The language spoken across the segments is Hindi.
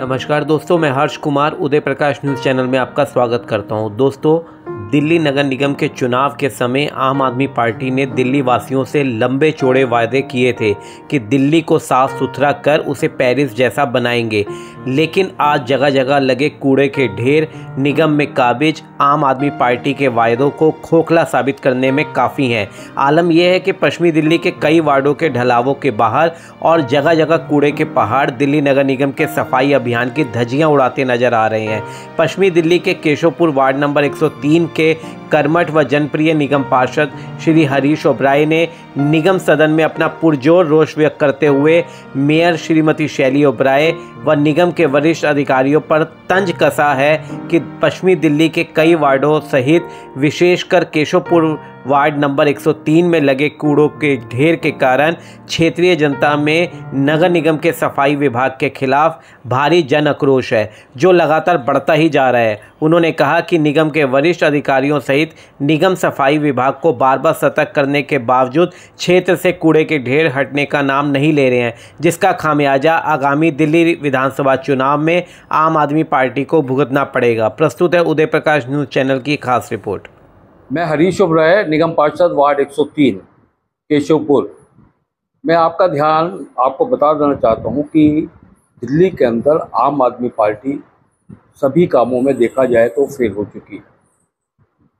नमस्कार दोस्तों, मैं हर्ष कुमार उदय प्रकाश न्यूज़ चैनल में आपका स्वागत करता हूं। दोस्तों, दिल्ली नगर निगम के चुनाव के समय आम आदमी पार्टी ने दिल्ली वासियों से लंबे चौड़े वादे किए थे कि दिल्ली को साफ सुथरा कर उसे पेरिस जैसा बनाएंगे, लेकिन आज जगह जगह लगे कूड़े के ढेर, निगम में काबिज आम आदमी पार्टी के वायदों को खोखला साबित करने में काफ़ी हैं। आलम यह है कि पश्चिमी दिल्ली के कई वार्डों के ढलावों के बाहर और जगह जगह कूड़े के पहाड़ दिल्ली नगर निगम के सफाई अभियान की धज्जियां उड़ाते नजर आ रहे हैं। पश्चिमी दिल्ली के केशवपुर वार्ड नंबर 103 के कर्मठ व जनप्रिय निगम पार्षद श्री हरीश ओबराय ने निगम सदन में अपना पुरजोर रोष व्यक्त करते हुए मेयर श्रीमती शैली ओबराय व निगम के वरिष्ठ अधिकारियों पर तंज कसा है कि पश्चिमी दिल्ली के कई वार्डों सहित विशेषकर केशवपुर वार्ड नंबर 103 में लगे कूड़ों के ढेर के कारण क्षेत्रीय जनता में नगर निगम के सफाई विभाग के खिलाफ भारी जन आक्रोश है, जो लगातार बढ़ता ही जा रहा है। उन्होंने कहा कि निगम के वरिष्ठ अधिकारियों सहित निगम सफाई विभाग को बार बार सतर्क करने के बावजूद क्षेत्र से कूड़े के ढेर हटने का नाम नहीं ले रहे हैं, जिसका खामियाजा आगामी दिल्ली विधानसभा चुनाव में आम आदमी पार्टी को भुगतना पड़ेगा। प्रस्तुत है उदय प्रकाश न्यूज़ चैनल की खास रिपोर्ट। मैं हरीश ओबराय, निगम पार्षद वार्ड 103 केशवपुर। मैं आपका ध्यान आपको बता देना चाहता हूं कि दिल्ली के अंदर आम आदमी पार्टी सभी कामों में देखा जाए तो फेल हो चुकी है।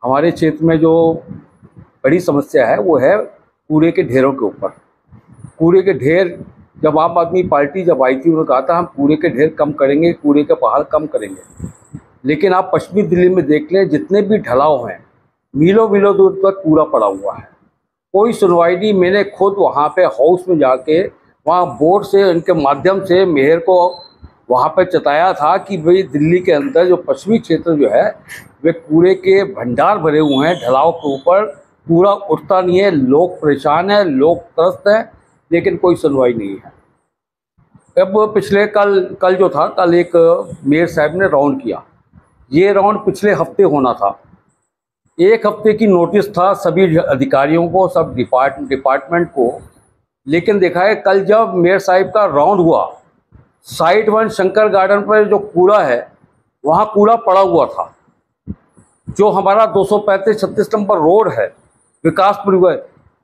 हमारे क्षेत्र में जो बड़ी समस्या है वो है कूड़े के ढेरों के ऊपर। कूड़े के ढेर जब आम आदमी पार्टी जब आई थी, उन्होंने कहा था हम कूड़े के ढेर कम करेंगे, कूड़े के पहाड़ कम करेंगे। लेकिन आप पश्चिमी दिल्ली में देख लें, जितने भी ढलाव हैं मीलों मीलों दूर तक कूड़ा पड़ा हुआ है, कोई सुनवाई नहीं। मैंने खुद वहाँ पे हाउस में जाके वहाँ बोर्ड से उनके माध्यम से मेयर को वहाँ पे चताया था कि भाई दिल्ली के अंदर जो पश्चिमी क्षेत्र जो है वे कूड़े के भंडार भरे हुए हैं, ढलाव के ऊपर कूड़ा उठता नहीं है, लोग परेशान हैं, लोग त्रस्त हैं, लेकिन कोई सुनवाई नहीं है। अब पिछले कल जो था, कल एक मेयर साहब ने राउंड किया। ये राउंड पिछले हफ्ते होना था। एक हफ्ते की नोटिस था सभी अधिकारियों को, सब डिपार्टमेंट को। लेकिन देखा है कल जब मेयर साहब का राउंड हुआ, साइट 1 शंकर गार्डन पर जो कूड़ा है वहाँ कूड़ा पड़ा हुआ था। जो हमारा 235-36 नंबर रोड है विकासपुर,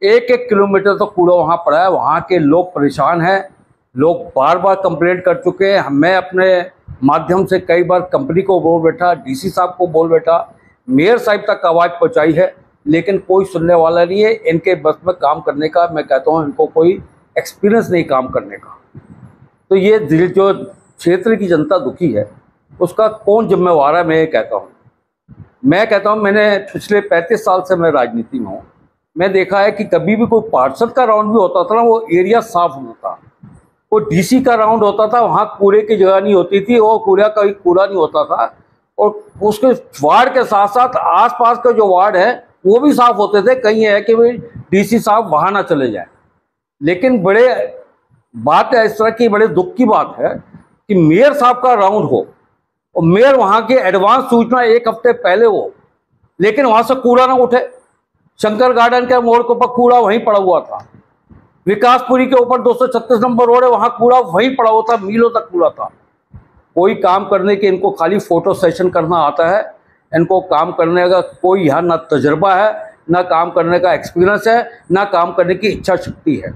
1-1 किलोमीटर तक कूड़ा वहाँ पड़ा है। वहाँ के लोग परेशान हैं, लोग बार बार कंप्लेंट कर चुके हैं। मैं अपने माध्यम से कई बार कंपनी को बोल बैठा, डीसी साहब को बोल बैठा, मेयर साहब तक आवाज़ पहुंचाई है, लेकिन कोई सुनने वाला नहीं है। इनके बस में काम करने का, मैं कहता हूं इनको कोई एक्सपीरियंस नहीं काम करने का। तो ये जो क्षेत्र की जनता दुखी है उसका कौन जिम्मेवार है, मैं ये कहता हूं। मैंने पिछले 35 साल से मैं राजनीति में हूँ। मैं देखा है कि कभी भी कोई पार्षद का राउंड भी होता था ना, वो एरिया साफ होता था। कोई डीसी का राउंड होता था, वहाँ कूड़े की जगह नहीं होती थी, वो कूड़ा नहीं होता था। और उसके वार्ड के साथ साथ आसपास के जो वार्ड है वो भी साफ होते थे। कहीं है कि भाई डीसी साहब वहां ना चले जाएं। लेकिन बड़े बात है, इस तरह की बड़े दुख की बात है कि मेयर साहब का राउंड हो और मेयर वहां की एडवांस सूचना 1 हफ्ते पहले हो, लेकिन वहां से कूड़ा ना उठे। शंकर गार्डन के मोड़ के ऊपर कूड़ा वहीं पड़ा हुआ था। विकासपुरी के ऊपर 236 नंबर रोड है, वहां कूड़ा वहीं पड़ा हुआ था, मीलों तक कूड़ा था। कोई काम करने के, इनको खाली फोटो सेशन करना आता है। इनको काम करने का कोई यहाँ ना तजर्बा है, ना काम करने का एक्सपीरियंस है, ना काम करने की इच्छा शक्ति है।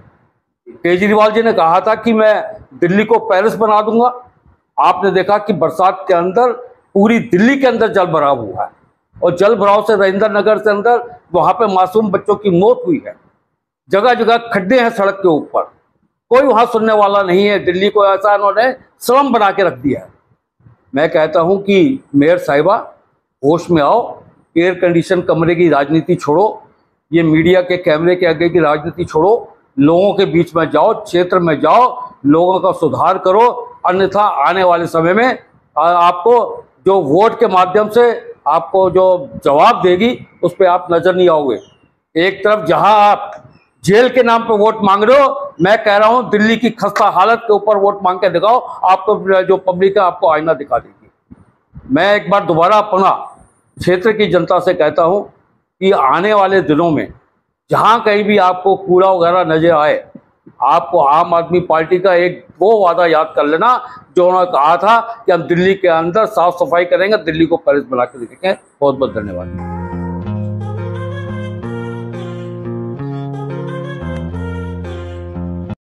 केजरीवाल जी ने कहा था कि मैं दिल्ली को पेरिस बना दूंगा। आपने देखा कि बरसात के अंदर पूरी दिल्ली के अंदर जल भराव हुआ है, और जल भराव से रविंद्र नगर के अंदर वहाँ पे मासूम बच्चों की मौत हुई है। जगह जगह खड्डे हैं सड़क के ऊपर, कोई वहाँ सुनने वाला नहीं है। दिल्ली को ऐसा उन्होंने स्लम बना के रख दिया है। मैं कहता हूं कि मेयर साहिबा होश में आओ, एयर कंडीशन कमरे की राजनीति छोड़ो, ये मीडिया के कैमरे के आगे की राजनीति छोड़ो, लोगों के बीच में जाओ, क्षेत्र में जाओ, लोगों का सुधार करो। अन्यथा आने वाले समय में आपको जो वोट के माध्यम से आपको जो जवाब देगी उस पर आप नजर नहीं आओगे। एक तरफ जहां आप जेल के नाम पर वोट मांग रहे हो, मैं कह रहा हूं दिल्ली की खस्ता हालत के ऊपर वोट मांग के दिखाओ, आपको जो पब्लिक है आपको आईना दिखा देगी। मैं एक बार दोबारा अपना क्षेत्र की जनता से कहता हूं कि आने वाले दिनों में जहां कहीं भी आपको कूड़ा वगैरह नजर आए, आपको आम आदमी पार्टी का एक वो वादा याद कर लेना जो उन्होंने कहा था कि हम दिल्ली के अंदर साफ सफाई करेंगे, दिल्ली को पेरिस बना के देखेंगे। बहुत बहुत धन्यवाद।